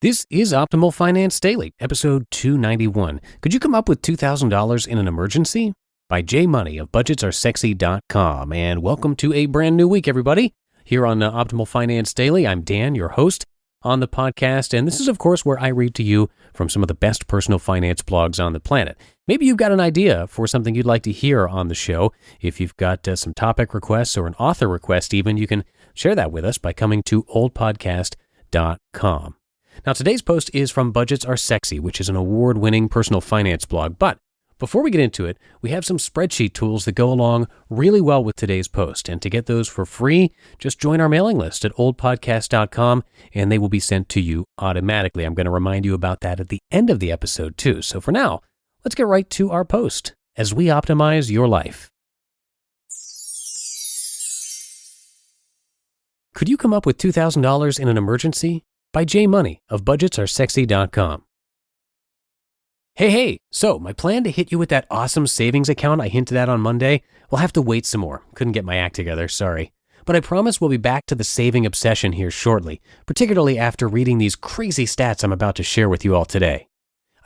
This is Optimal Finance Daily, episode 291. Could you come up with $2,000 in an emergency? By J Money of budgetsaresexy.com. And welcome to a brand new week, everybody. Here on Optimal Finance Daily, I'm Dan, your host on the podcast. And this is, of course, where I read to you from some of the best personal finance blogs on the planet. Maybe you've got an idea for something you'd like to hear on the show. If you've got some topic requests or an author request even, you can share that with us by coming to oldpodcast.com. Now, today's post is from Budgets Are Sexy, which is an award-winning personal finance blog. But before we get into it, we have some spreadsheet tools that go along really well with today's post. And to get those for free, just join our mailing list at oldpodcast.com, and they will be sent to you automatically. I'm going to remind you about that at the end of the episode, too. So for now, let's get right to our post as we optimize your life. Could you come up with $2,000 in an emergency? By J Money of budgetsaresexy.com. Hey, so my plan to hit you with that awesome savings account I hinted at on Monday will have to wait some more. Couldn't get my act together, sorry. But I promise we'll be back to the saving obsession here shortly, particularly after reading these crazy stats I'm about to share with you all today.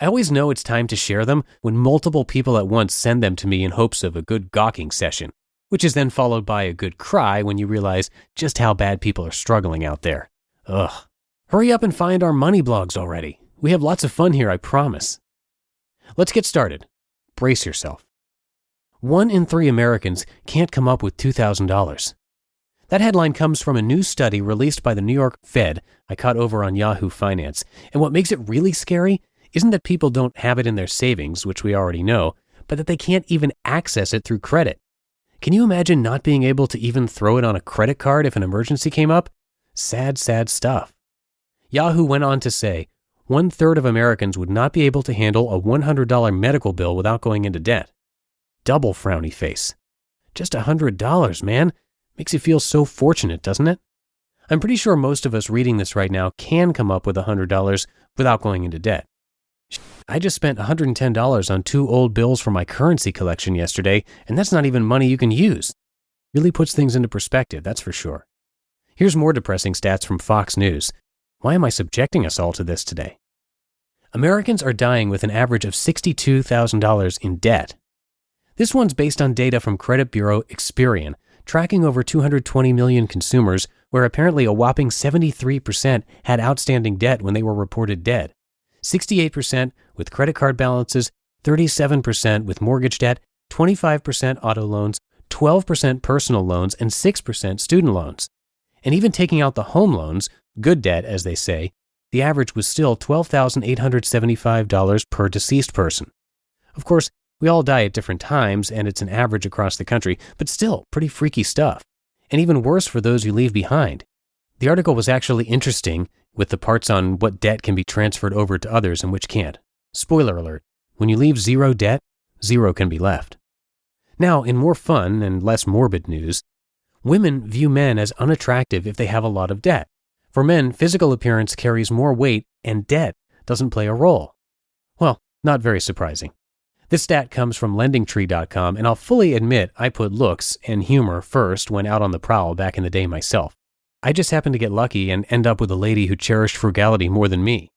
I always know it's time to share them when multiple people at once send them to me in hopes of a good gawking session, which is then followed by a good cry when you realize just how bad people are struggling out there. Ugh. Hurry up and find our money blogs already. We have lots of fun here, I promise. Let's get started. Brace yourself. 1 in 3 Americans can't come up with $2,000. That headline comes from a new study released by the New York Fed I caught over on Yahoo Finance. And what makes it really scary isn't that people don't have it in their savings, which we already know, but that they can't even access it through credit. Can you imagine not being able to even throw it on a credit card if an emergency came up? Sad, sad stuff. Yahoo went on to say, 1/3 of Americans would not be able to handle a $100 medical bill without going into debt. Double frowny face. Just $100, man. Makes you feel so fortunate, doesn't it? I'm pretty sure most of us reading this right now can come up with $100 without going into debt. I just spent $110 on 2 old bills from my currency collection yesterday, and that's not even money you can use. Really puts things into perspective, that's for sure. Here's more depressing stats from Fox News. Why am I subjecting us all to this today? Americans are dying with an average of $62,000 in debt. This one's based on data from credit bureau Experian, tracking over 220 million consumers, where apparently a whopping 73% had outstanding debt when they were reported dead. 68% with credit card balances, 37% with mortgage debt, 25% auto loans, 12% personal loans, and 6% student loans. And even taking out the home loans, good debt, as they say, the average was still $12,875 per deceased person. Of course, we all die at different times, and it's an average across the country, but still pretty freaky stuff. And even worse for those you leave behind. The article was actually interesting, with the parts on what debt can be transferred over to others and which can't. Spoiler alert, when you leave zero debt, zero can be left. Now, in more fun and less morbid news, women view men as unattractive if they have a lot of debt. For men, physical appearance carries more weight, and debt doesn't play a role. Well, not very surprising. This stat comes from lendingtree.com, and I'll fully admit I put looks and humor first when out on the prowl back in the day myself. I just happened to get lucky and end up with a lady who cherished frugality more than me.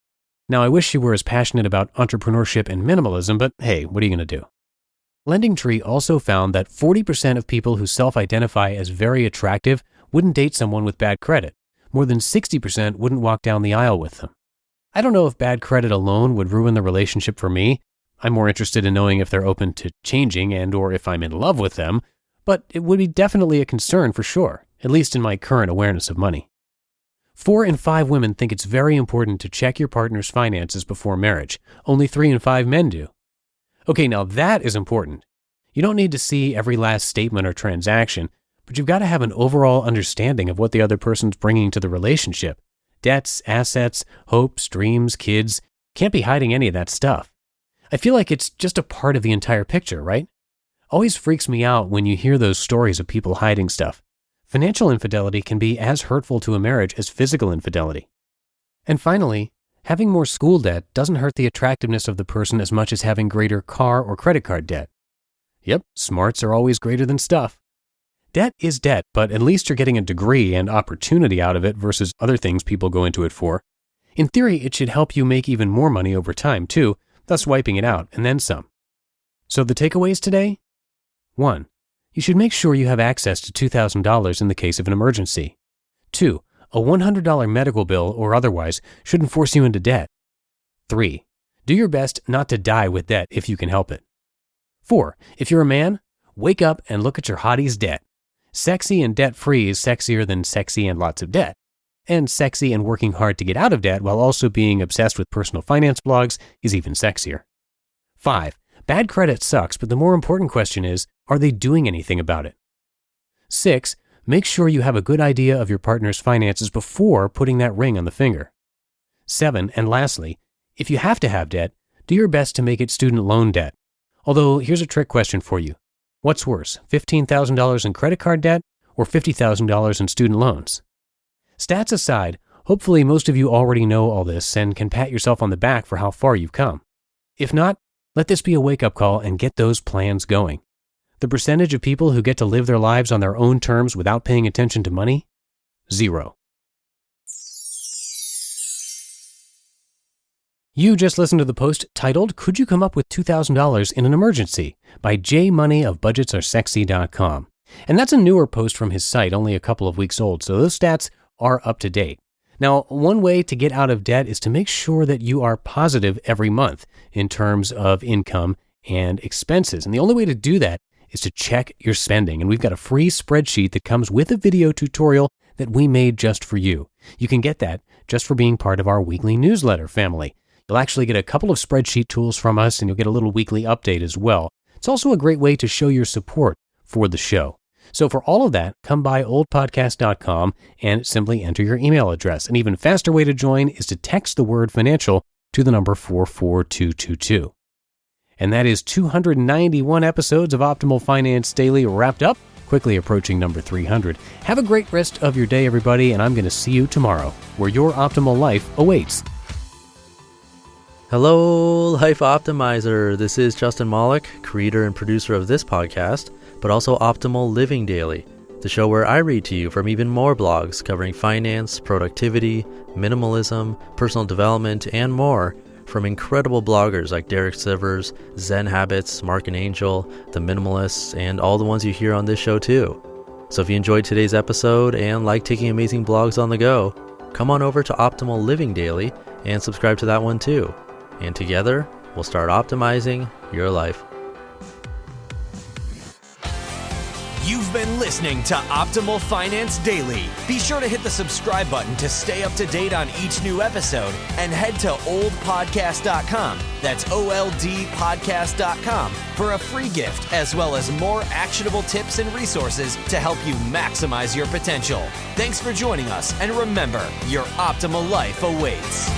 Now, I wish she were as passionate about entrepreneurship and minimalism, but hey, what are you going to do? LendingTree also found that 40% of people who self-identify as very attractive wouldn't date someone with bad credit. More than 60% wouldn't walk down the aisle with them. I don't know if bad credit alone would ruin the relationship for me. I'm more interested in knowing if they're open to changing and or if I'm in love with them, but it would be definitely a concern for sure, at least in my current awareness of money. 4 in 5 women think it's very important to check your partner's finances before marriage. Only 3 in 5 men do. Okay, now that is important. You don't need to see every last statement or transaction, but you've got to have an overall understanding of what the other person's bringing to the relationship. Debts, assets, hopes, dreams, kids. Can't be hiding any of that stuff. I feel like it's just a part of the entire picture, right? Always freaks me out when you hear those stories of people hiding stuff. Financial infidelity can be as hurtful to a marriage as physical infidelity. And finally, having more school debt doesn't hurt the attractiveness of the person as much as having greater car or credit card debt. Yep, smarts are always greater than stuff. Debt is debt, but at least you're getting a degree and opportunity out of it versus other things people go into it for. In theory, it should help you make even more money over time, too, thus wiping it out and then some. So the takeaways today? 1. You should make sure you have access to $2,000 in the case of an emergency. 2. A $100 medical bill or otherwise shouldn't force you into debt. 3. Do your best not to die with debt if you can help it. 4. If you're a man, wake up and look at your hottie's debt. Sexy and debt-free is sexier than sexy and lots of debt. And sexy and working hard to get out of debt while also being obsessed with personal finance blogs is even sexier. 5. Bad credit sucks, but the more important question is, are they doing anything about it? 6. Make sure you have a good idea of your partner's finances before putting that ring on the finger. 7. And lastly, if you have to have debt, do your best to make it student loan debt. Although, here's a trick question for you. What's worse, $15,000 in credit card debt or $50,000 in student loans? Stats aside, hopefully most of you already know all this and can pat yourself on the back for how far you've come. If not, let this be a wake-up call and get those plans going. The percentage of people who get to live their lives on their own terms without paying attention to money? 0. You just listened to the post titled, "Could You Come Up with $2,000 in an Emergency?" by jmoney of budgetsaresexy.com. And that's a newer post from his site, only a couple of weeks old, so those stats are up to date. Now, one way to get out of debt is to make sure that you are positive every month in terms of income and expenses. And the only way to do that is to check your spending. And we've got a free spreadsheet that comes with a video tutorial that we made just for you. You can get that just for being part of our weekly newsletter family. You'll actually get a couple of spreadsheet tools from us, and you'll get a little weekly update as well. It's also a great way to show your support for the show. So for all of that, come by oldpodcast.com and simply enter your email address. An even faster way to join is to text the word financial to the number 44222. And that is 291 episodes of Optimal Finance Daily wrapped up, quickly approaching number 300. Have a great rest of your day, everybody, and I'm going to see you tomorrow, where your optimal life awaits. Hello, Life Optimizer. This is Justin Malik, creator and producer of this podcast, but also Optimal Living Daily, the show where I read to you from even more blogs covering finance, productivity, minimalism, personal development, and more from incredible bloggers like Derek Sivers, Zen Habits, Mark and Angel, The Minimalists, and all the ones you hear on this show too. So if you enjoyed today's episode and like taking amazing blogs on the go, come on over to Optimal Living Daily and subscribe to that one too. And together, we'll start optimizing your life. You've been listening to Optimal Finance Daily. Be sure to hit the subscribe button to stay up to date on each new episode and head to oldpodcast.com. That's OLDpodcast.com for a free gift as well as more actionable tips and resources to help you maximize your potential. Thanks for joining us, and remember, your optimal life awaits.